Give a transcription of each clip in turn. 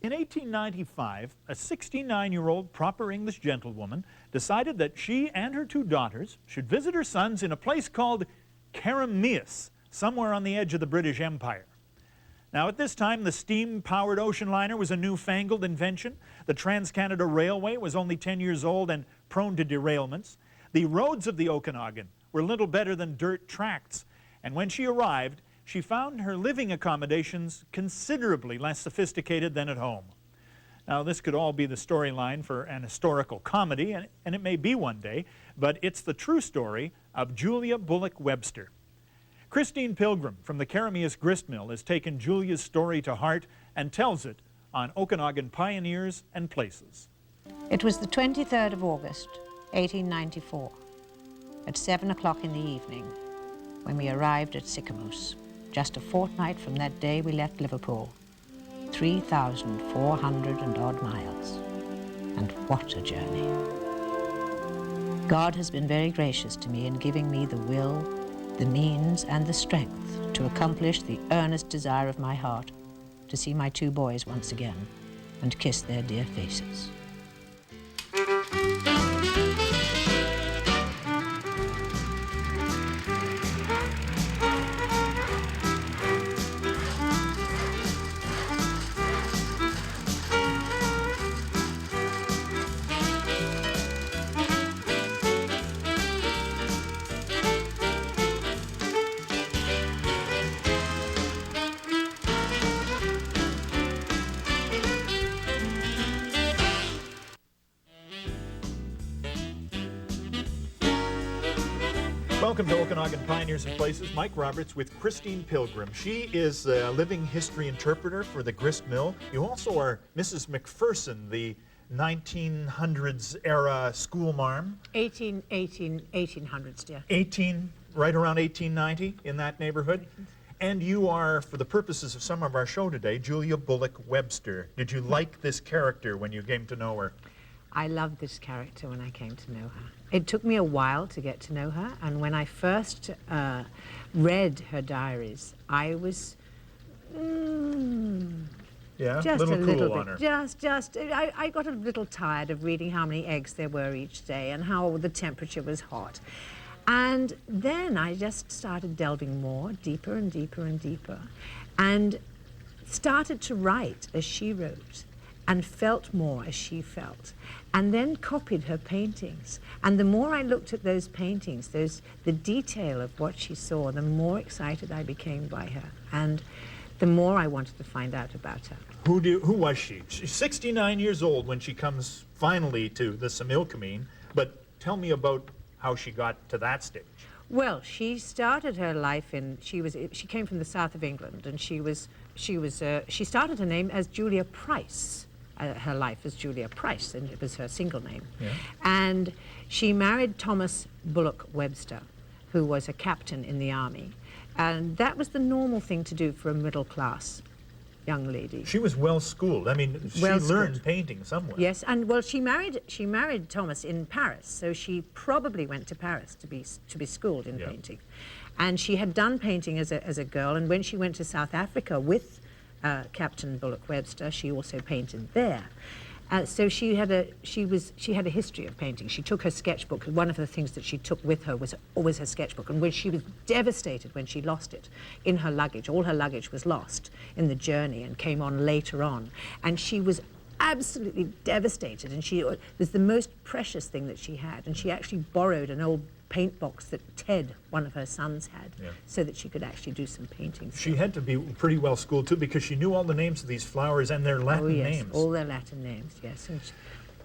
In 1895, a 69-year-old proper English gentlewoman decided that she and her 2 daughters should visit her sons in a place called Karameas, somewhere on the edge of the British Empire. Now, at this time, the steam-powered ocean liner was a newfangled invention. The Trans-Canada Railway was only 10 years old and prone to derailments. The roads of the Okanagan were little better than dirt tracts, and when she arrived, she found her living accommodations considerably less sophisticated than at home. Now, this could all be the storyline for an historical comedy, and it may be one day, but it's the true story of Julia Bullock Webster. Christine Pilgrim from the Karameas Gristmill has taken Julia's story to heart and tells it on Okanagan Pioneers and Places. It was the 23rd of August, 1894, at 7 o'clock in the evening, when we arrived at Sycamoose. Just a fortnight from that day we left Liverpool, 3,400 and odd miles. And what a journey. God has been very gracious to me in giving me the will, the means and the strength to accomplish the earnest desire of my heart to see my 2 boys once again and kiss their dear faces. Welcome to Okanagan Pioneers and Places. Mike Roberts with Christine Pilgrim. She is a living history interpreter for the grist mill. You also are Mrs. McPherson, the 1900s era school marm. 1800s, dear. Right around 1890, in that neighborhood. And you are, for the purposes of some of our show today, Julia Bullock Webster. Did you like this character when you came to know her? I loved this character when I came to know her. It took me a while to get to know her, and when I first read her diaries, I was Yeah, just little a little cool bit. on her. I got a little tired of reading how many eggs there were each day and how the temperature was hot. And then I just started delving more, deeper and deeper and deeper, and started to write as she wrote, and felt more as she felt, and then copied her paintings. And the more I looked at those paintings, the detail of what she saw, the more excited I became by her, and the more I wanted to find out about her. Who was she? She's 69 years old when she comes finally to the Similkameen, but tell me about how she got to that stage. Well, she started her life she came from the south of England, and she started her name as Julia Price. Her life as Julia Price, and it was her single name. Yeah. And she married Thomas Bullock Webster, who was a captain in the army. And that was the normal thing to do for a middle-class young lady. She was well-schooled. I mean, she learned painting somewhere. Yes, and well, she married Thomas in Paris, so she probably went to Paris to be schooled in painting. And she had done painting as a girl, and when she went to South Africa with Captain Bullock Webster, she also painted there. So she had a history of painting. She took her sketchbook. One of the things that she took with her was always her sketchbook, and when she was devastated when she lost it in her luggage. All her luggage was lost in the journey and came on later on, and she was absolutely devastated, and it was the most precious thing that she had, and she actually borrowed an old paint box that Ted, one of her sons, had, so that she could actually do some painting. She had to be pretty well schooled too, because she knew all the names of these flowers and their Latin names. All their Latin names, yes. And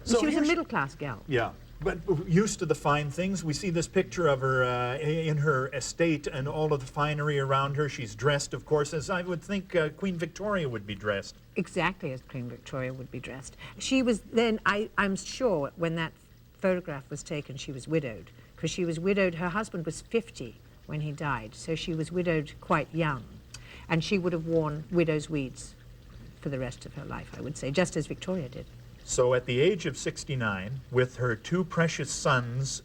she was a middle-class gal. Yeah, but used to the fine things. We see this picture of her in her estate and all of the finery around her. She's dressed, of course, as I would think Queen Victoria would be dressed. Exactly as Queen Victoria would be dressed. She was then, I'm sure, when that photograph was taken, she was widowed. Because she was widowed, her husband was 50 when he died, so she was widowed quite young. And she would have worn widow's weeds for the rest of her life, I would say, just as Victoria did. So at the age of 69, with her 2 precious sons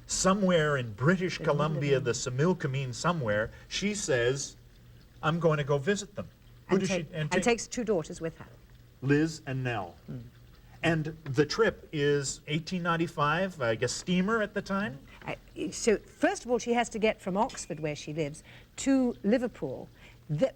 somewhere in British Columbia, the Similkameen somewhere, she says, I'm going to go visit them. And takes 2 daughters with her. Liz and Nell. And the trip is 1895, I guess steamer at the time? So first of all, she has to get from Oxford, where she lives, to Liverpool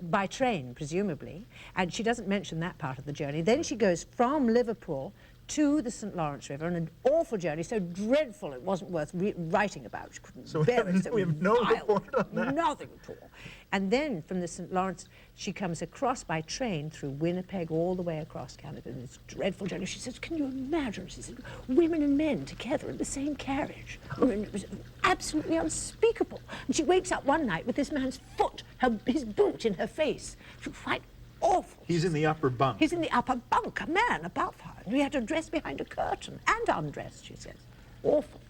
by train, presumably, and she doesn't mention that part of the journey. Then she goes from Liverpool to the St. Lawrence River, and an awful journey, so dreadful it wasn't worth writing about. She couldn't bear it. So we have no vile, report on that. nothing at all. And then from the St. Lawrence, she comes across by train through Winnipeg all the way across Canada, and it's a dreadful journey. She says, can you imagine? She said, women and men together in the same carriage. I mean, it was absolutely unspeakable. And she wakes up one night with this man's foot, his boot in her face. She was quite awful. He's in the upper bunk. He's in the upper bunk, a man above her. And we had to dress behind a curtain and undress, she says. Awful.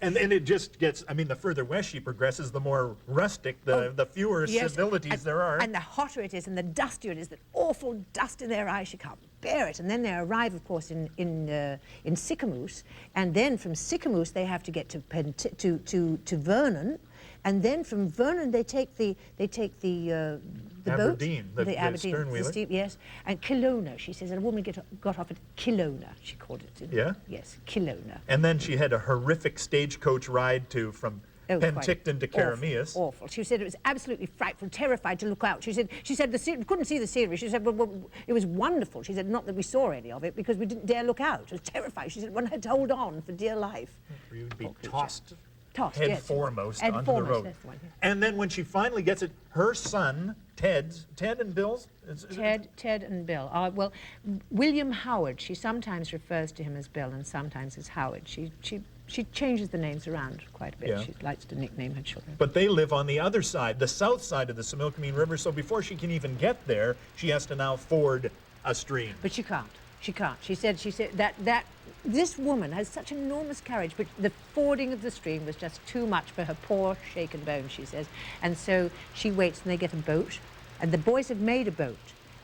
And it just gets, I mean, the further west she progresses, the more rustic, the fewer civilities there are. And the hotter it is and the dustier it is, that awful dust in their eyes, she can't bear it. And then they arrive, of course, in Sycamoose, and then from Sycamoose they have to get to Vernon, and then from Vernon they take the Aberdeen, boat, the Aberdeen, sternwheeler. steep, yes, and Kelowna. She says, and a woman got off at Kelowna. She called it. Yeah. Yes, Kelowna. And then she had a horrific stagecoach ride from Penticton to Carameus. Awful. She said it was absolutely frightful, terrified to look out. She said couldn't see the scenery. She said, well, it was wonderful. She said, not that we saw any of it, because we didn't dare look out. It was terrifying. She said, one had to hold on for dear life. You would be tossed head foremost head onto foremost, the road. that's the one, yeah. And then when she finally gets it, her son, Ted and Bill's? Ted and Bill. Well, William Howard, she sometimes refers to him as Bill and sometimes as Howard. She changes the names around quite a bit. Yeah. She likes to nickname her children. But they live on the other side, the south side of the Similkameen River, so before she can even get there, she has to now ford a stream. But she can't. She can't. She said that this woman has such enormous courage, but the fording of the stream was just too much for her poor shaken bones, she says. And so she waits, and they get a boat, and the boys have made a boat,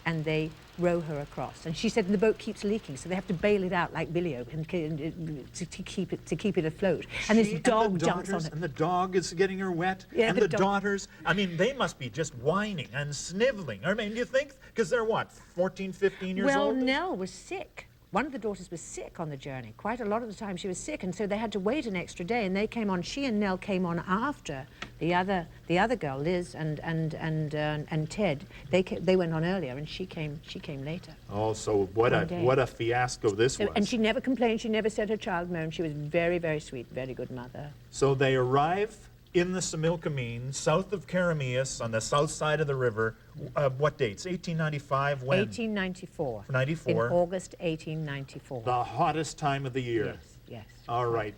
and they row her across. And she said the boat keeps leaking, so they have to bail it out like billy oak to keep it afloat. And this dog jumps on it. And the dog is getting her wet. Yeah, and the daughters, I mean, they must be just whining and sniveling. I mean, do you think? Because they're what, 14, 15 years old? Well, Nell was sick. One of the daughters was sick on the journey. Quite a lot of the time she was sick, and so they had to wait an extra day, and they came on, she and Nell came on after the other girl, Liz and Ted. They went on earlier, and she came later. Oh, so what a fiasco this was. And she never complained, she never said her child moaned. She was very, very sweet, very good mother. So they arrive in the Similkameen, south of Carameus, on the south side of the river. What dates? 1895, when? 1894. 94. In August 1894. The hottest time of the year. Yes, yes. All right.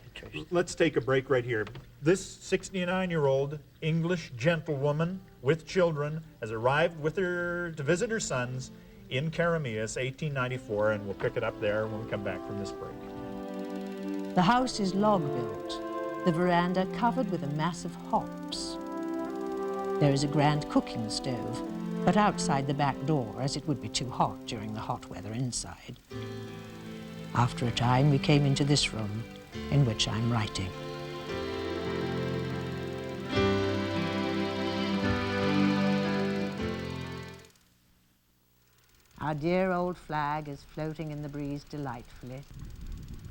Let's take a break right here. This 69-year-old English gentlewoman with children has arrived to visit her sons in Carameus, 1894, and we'll pick it up there when we come back from this break. The house is log-built, the veranda covered with a mass of hops. There is a grand cooking stove, but outside the back door, as it would be too hot during the hot weather inside. After a time, we came into this room, in which I'm writing. Our dear old flag is floating in the breeze delightfully.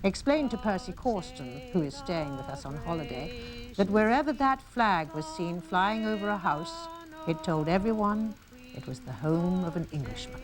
Explain to Percy Corsten, who is staying with us on holiday, that wherever that flag was seen flying over a house, it told everyone it was the home of an Englishman.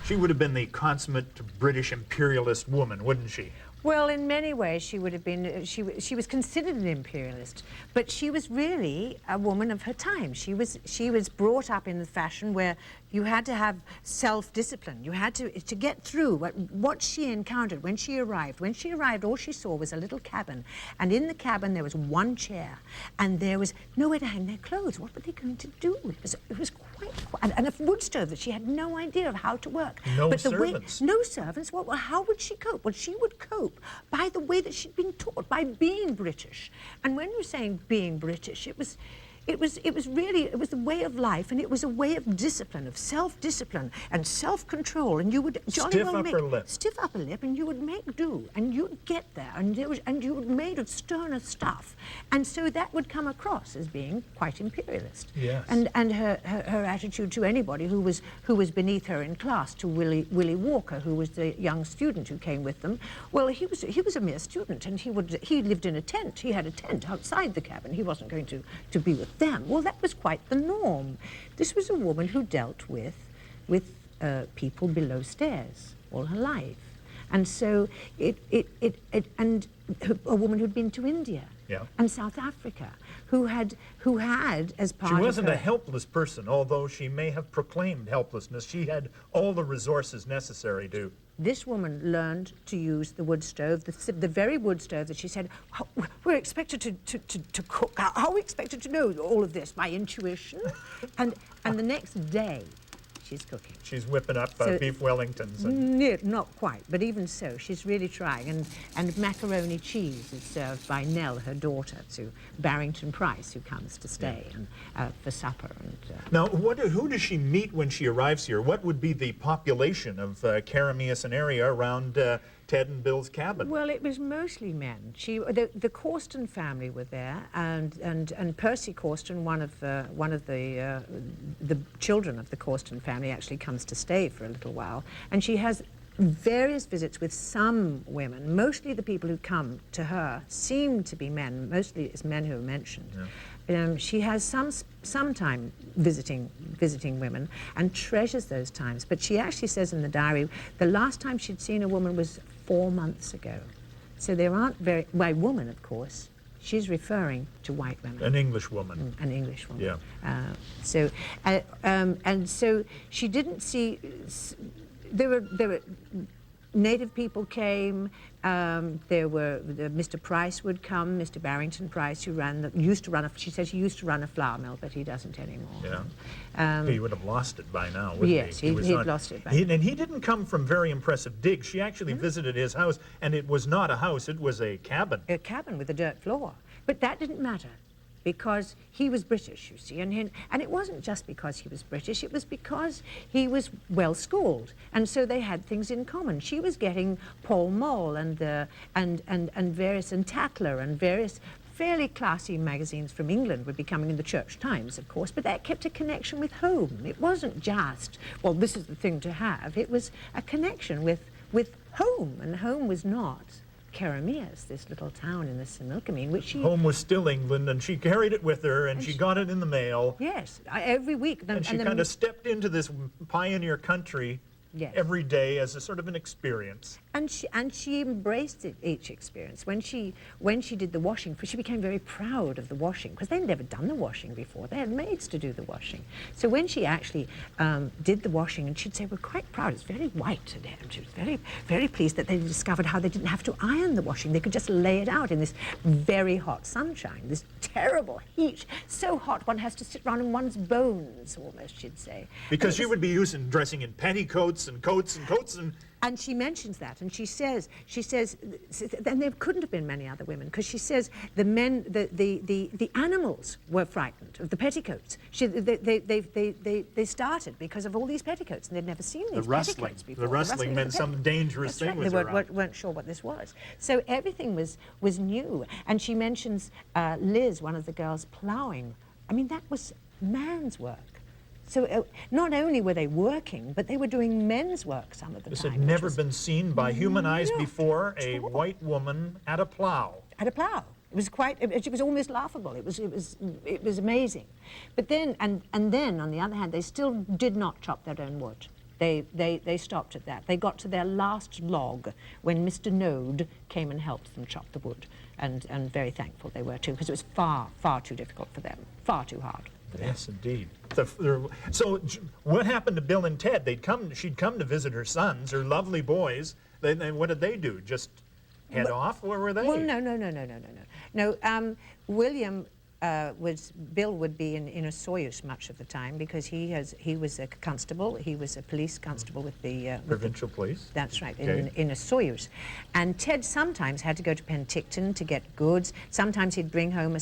She would have been the consummate British imperialist woman, wouldn't she? Well, in many ways, she would have been, she was considered an imperialist, but she was really a woman of her time. She was brought up in the fashion where you had to have self-discipline. You had to get through what she encountered when she arrived. When she arrived, all she saw was a little cabin, and in the cabin there was one chair, and there was nowhere to hang their clothes. What were they going to do? It was quite and a wood stove that she had no idea of how to work. No servants. No servants. Well, how would she cope? Well, she would cope by the way that she'd been taught, by being British. And when you're saying being British, it it was really, it was the way of life, and it was a way of discipline, of self-discipline and self-control, and you would Stiff upper lip. Stiff upper lip, and you would make do, and you'd get there, and you were made of sterner stuff, and so that would come across as being quite imperialist. Yes. And her attitude to anybody who was beneath her in class, to Willie Walker, who was the young student who came with them. Well, he was a mere student, and he lived in a tent. He had a tent outside the cabin. He wasn't going to be with them. Well, that was quite the norm. This was a woman who dealt with people below stairs all her life, and so and a woman who'd been to India. Yeah. And South Africa, who had as part of She wasn't her, a helpless person, although she may have proclaimed helplessness. She had all the resources necessary to. This woman learned to use the wood stove, the very wood stove that she said, we're expected to cook. How are we expected to know all of this? By intuition? and the next day, she's cooking. She's whipping up beef Wellingtons. Not quite, but even so, she's really trying. And macaroni cheese is served by Nell, her daughter, to Barrington Price, who comes to stay for supper. And, now, who does she meet when she arrives here? What would be the population of Karamias and area around Ted and Bill's cabin? Well, it was mostly men. The Causton family were there, and Percy Causton, one of the children of the Causton family, actually comes to stay for a little while, and she has various visits with some women. Mostly the people who come to her seem to be men. Mostly it's men who are mentioned. Yeah. She has some time visiting women and treasures those times. But she actually says in the diary the last time she'd seen a woman was 4 months ago. So there aren't very, by woman, of course, she's referring to white women. An English woman. An English woman. Yeah. And so she didn't see. There were native people came. Mr. Price would come. Mr. Barrington Price, who used to run. She says he used to run a flour mill, but he doesn't anymore. Yeah. He would have lost it by now, wouldn't yes, he? He'd lost it by now. And he didn't come from very impressive digs. She actually visited his house, and it was not a house, it was a cabin. A cabin with a dirt floor. But that didn't matter, because he was British, you see, and it wasn't just because he was British, it was because he was well schooled, and so they had things in common. She was getting Pall Mall and various, and Tatler and various fairly classy magazines from England would be coming in, the Church Times, of course, but that kept a connection with home. It wasn't just, well, this is the thing to have. It was a connection with home, and home was not Karamias, this little town in the Similkameen, which she... Home was still England, and she carried it with her, and she got it in the mail. Yes, every week. And she kind of stepped into this pioneer country every day as a sort of an experience. And she embraced each experience. When she did the washing, she became very proud of the washing, because they'd never done the washing before. They had maids to do the washing. So when she actually did the washing, and she'd say, we're quite proud, it's very white today. And she was very, very pleased that they discovered how they didn't have to iron the washing. They could just lay it out in this very hot sunshine, this terrible heat. So hot one has to sit round in one's bones, almost, she'd say. Because she would be dressing in petticoats and coats and coats and... And she mentions that, and she says, and there couldn't have been many other women, because she says the men, the animals were frightened of the petticoats. They started because of all these petticoats, and they'd never seen these petticoats before. The rustling meant some dangerous thing was around. They weren't sure what this was. So everything was new. And she mentions Liz, one of the girls, ploughing. I mean, that was man's work. So not only were they working, but they were doing men's work some of the time. This had never been seen by human eyes before, a white woman at a plow. At a plow. It was it was almost laughable. It was amazing. But then, and then, on the other hand, they still did not chop their own wood. They stopped at that. They got to their last log when Mr. Node came and helped them chop the wood. And very thankful they were too, because it was far, far too difficult for them, far too hard. Yes, indeed. So what happened to Bill and Ted? She'd come to visit her sons, her lovely boys. What did they do? Just head off? Where were they? Well, no. William Bill would be in a Soyuz much of the time because he was a constable. He was a police constable with the Provincial police. That's right, Okay. in a Soyuz. And Ted sometimes had to go to Penticton to get goods. Sometimes he'd bring home a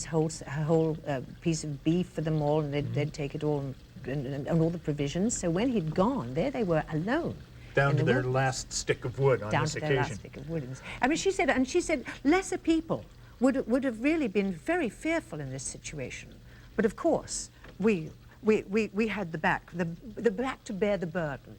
whole piece of beef for them all, and they'd take it all and all the provisions. So when he'd gone, there they were alone. Down in to the their woods. last stick of wood on Down this to occasion. their last stick of wood. I mean, she said lesser people would have really been very fearful in this situation. But of course, we had the back to bear the burden.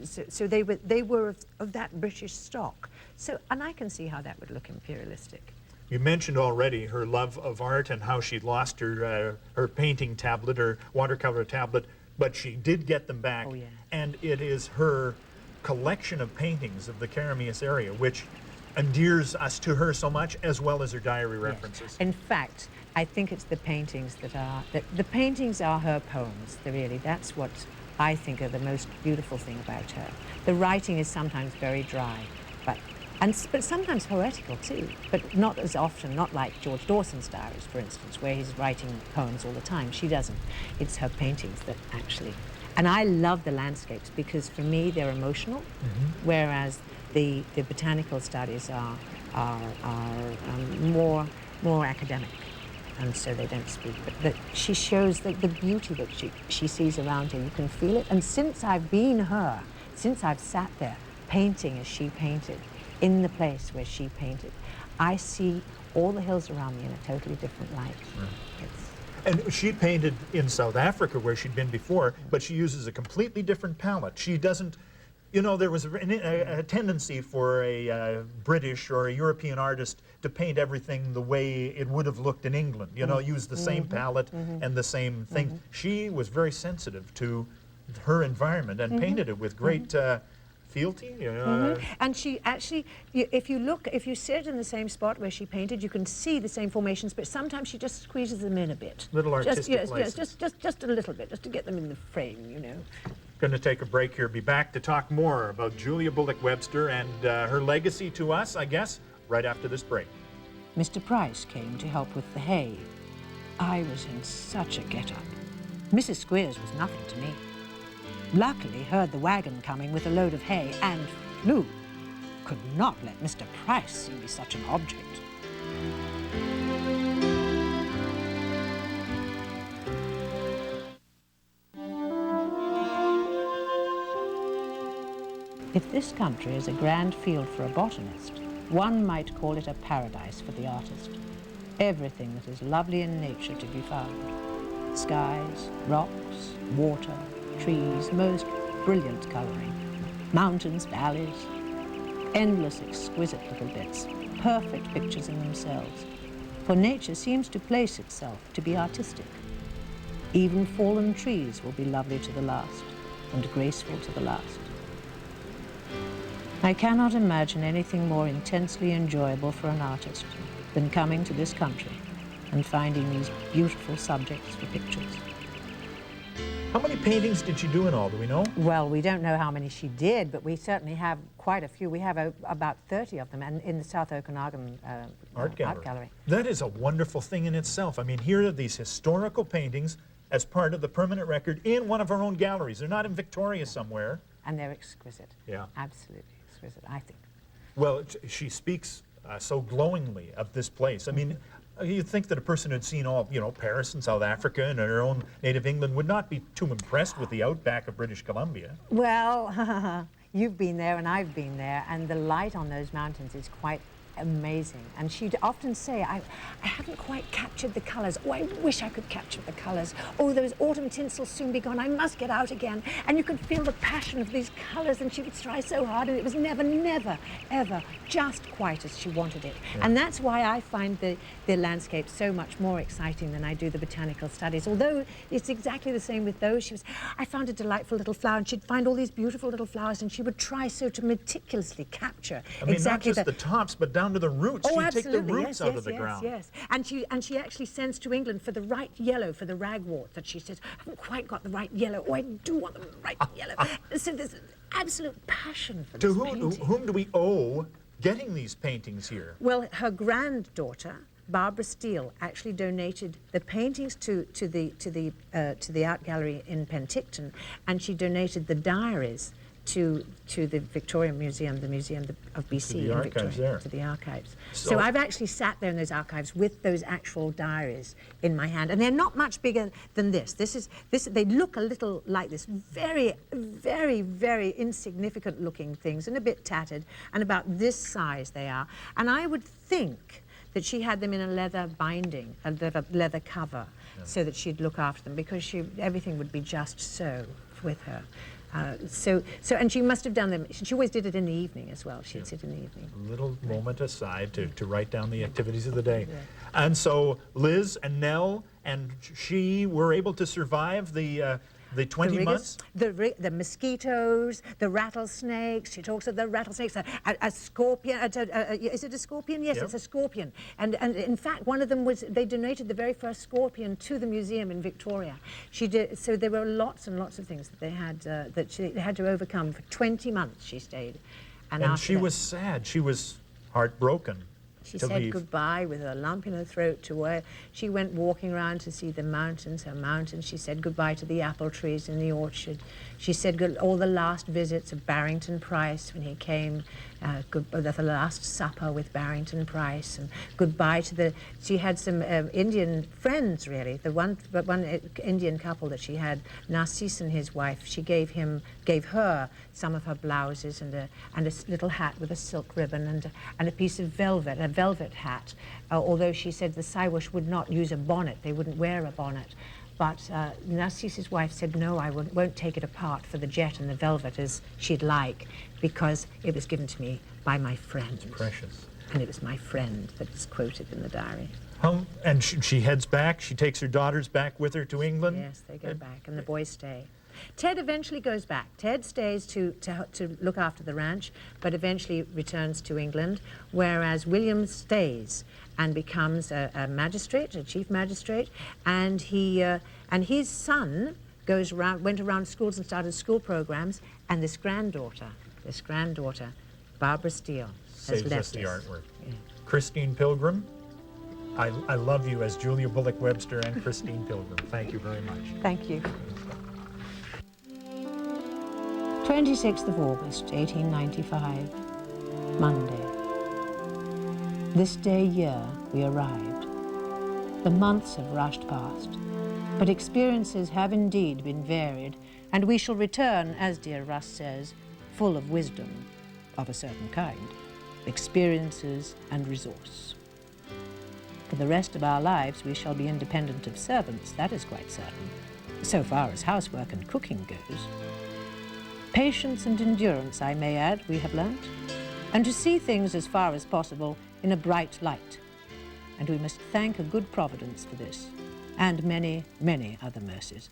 So they were of that British stock. So, and I can see how that would look imperialistic. You mentioned already her love of art and how she lost her painting tablet, her watercolor tablet, but she did get them back. Oh, yeah. And it is her collection of paintings of the Carameus area which endears us to her so much, as well as her diary references. In fact, I think it's the paintings the paintings are her poems. That's what I think are the most beautiful thing about her. The writing is sometimes very dry, but sometimes poetical too, but not as often, not like George Dawson's diaries, for instance, where he's writing poems all the time. She doesn't. It's her paintings that actually. And I love the landscapes because for me they're emotional, whereas the botanical studies are more academic, and so they don't speak. But she shows the beauty that she sees around her. You can feel it. And since I've been her, since I've sat there painting as she painted, in the place where she painted, I see all the hills around me in a totally different light. And she painted in South Africa where she'd been before, but she uses a completely different palette. She doesn't, you know, there was a tendency for a British or a European artist to paint everything the way it would have looked in England, you know, use the same palette and the same thing. She was very sensitive to her environment and painted it with great fealty. You know, And she actually, if you sit in the same spot where she painted, you can see the same formations, but sometimes she just squeezes them in a bit. Little artistic license. Just a little bit, just to get them in the frame, you know. Going to take a break here. Be back to talk more about Julia Bullock Webster and her legacy to us, I guess, right after this break. Mr. Price came to help with the hay. I was in such a get-up. Mrs. Squeers was nothing to me. Luckily heard the wagon coming with a load of hay and flew. Could not let Mr. Price see me such an object. If this country is a grand field for a botanist, one might call it a paradise for the artist. Everything that is lovely in nature to be found. Skies, rocks, water, trees, most brilliant colouring. Mountains, valleys, endless exquisite little bits, perfect pictures in themselves. For nature seems to place itself to be artistic. Even fallen trees will be lovely to the last, and graceful to the last. I cannot imagine anything more intensely enjoyable for an artist than coming to this country and finding these beautiful subjects for pictures. How many paintings did she do in all, do we know? Well, we don't know how many she did, but we certainly have quite a few. We have about 30 of them and in the South Okanagan Art Gallery. That is a wonderful thing in itself. I mean, here are these historical paintings as part of the permanent record in one of our own galleries. They're not in Victoria somewhere. And they're exquisite. Yeah. Absolutely exquisite, I think. Well, she speaks so glowingly of this place. I mean, you'd think that a person who'd seen all, you know, Paris and South Africa and her own native England would not be too impressed with the outback of British Columbia. Well, you've been there and I've been there, and the light on those mountains is quite amazing. And she'd often say, I haven't quite captured the colours. Oh, I wish I could capture the colours. Oh, those autumn tints will soon be gone. I must get out again. And you could feel the passion of these colours, and she would try so hard, and it was never, never, ever just quite as she wanted it. Yeah. And that's why I find the landscape so much more exciting than I do the botanical studies. Although it's exactly the same with those. I found a delightful little flower, and she'd find all these beautiful little flowers, and she would try so to meticulously capture exactly not just the tops, but down to the roots. Oh, she'd absolutely. Take the roots out of the ground. Yes. And she actually sends to England for the right yellow for the ragwort that she says, I haven't quite got the right yellow. Oh, I do want the right yellow. So there's an absolute passion for this painting. To whom do we owe getting these paintings here? Well, her granddaughter, Barbara Steele actually donated the paintings to the art gallery in Penticton, and she donated the diaries to the Victoria Museum, the Museum of BC the in archives Victoria, there. to the archives. So So I've actually sat there in those archives with those actual diaries in my hand, and they're not much bigger than this. They look a little like this, very, very, very insignificant looking things, and a bit tattered, and about this size they are. And I would think that she had them in a leather binding, a leather cover, so that she'd look after them, because everything would be just so with her. And she must have done them. She always did it in the evening as well. She'd sit in the evening. A little moment aside to write down the activities of the day. And so Liz and Nell and she were able to survive the 20 months? The mosquitoes, the rattlesnakes. She talks of the rattlesnakes. A scorpion. Is it a scorpion? Yes, Yep. it's a scorpion. And in fact, one of them they donated the very first scorpion to the museum in Victoria. She did. So there were lots and lots of things that they had that she had to overcome. For 20 months she stayed. And she was sad. She was heartbroken. She said leave. goodbye with a lump in her throat to where she went walking around to see the mountains, her mountains. She said goodbye to the apple trees in the orchard. She said all the last visits of Barrington Price when he came, the last supper with Barrington Price, and goodbye to she had some Indian friends, really. The one Indian couple that she had, Narcisse and his wife, she gave her some of her blouses and a little hat with a silk ribbon and a piece of velvet, a velvet hat, although she said the Siwash would not use a bonnet, they wouldn't wear a bonnet. But Narcisse's wife said, no, I won't take it apart for the jet and the velvet as she'd like, because it was given to me by my friend. It's precious. And it was my friend that is quoted in the diary. And she heads back, she takes her daughters back with her to England? Yes, they go back, and the boys stay. Ted eventually goes back. Ted stays to look after the ranch, but eventually returns to England, whereas William stays and becomes a magistrate, a chief magistrate, and his son went around schools and started school programs, and this granddaughter, Barbara Steele, has Saves left us the artwork. Yeah. Christine Pilgrim, I love you as Julia Bullock Webster and Christine Pilgrim. Thank you very much. Thank you. 26th of August, 1895, Monday. This day year we arrived. The months have rushed past, but experiences have indeed been varied, and we shall return, as dear Russ says, full of wisdom of a certain kind, experiences and resource. For the rest of our lives we shall be independent of servants, that is quite certain, so far as housework and cooking goes. Patience and endurance, I may add, we have learnt, and to see things as far as possible in a bright light. And we must thank a good Providence for this, and many, many other mercies.